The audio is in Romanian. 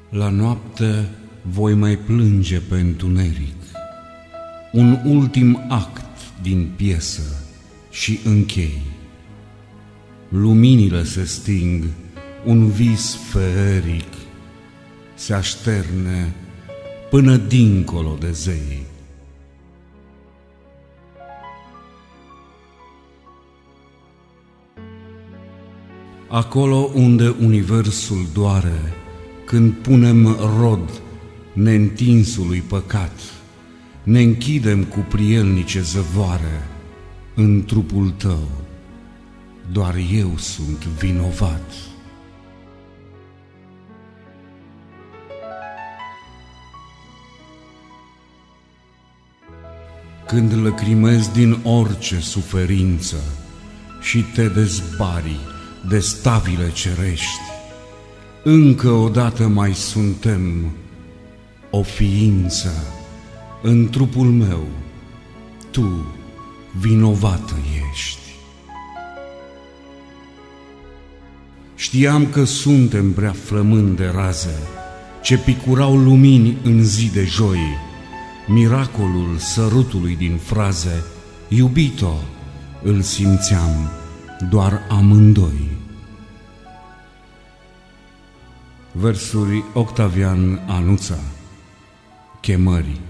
La noapte voi mai plânge pe întuneric, un ultim act din piesă și închei. Luminile se sting, un vis feeric se așterne până dincolo de zei. Acolo unde universul doare, când punem rod neîntinsului păcat, ne închidem cu prielnice zăvoare în trupul tău, doar eu sunt vinovat. Când lăcrimezi din orice suferință și te dezbari de stavile cerești, încă odată mai suntem o ființă în trupul meu, tu vinovată ești. Știam că suntem prea flămând de raze, ce picurau lumini în zi de joi, miracolul sărutului din fraze, iubito, îl simțeam doar amândoi. Versuri Octavian Anuța, Chemării.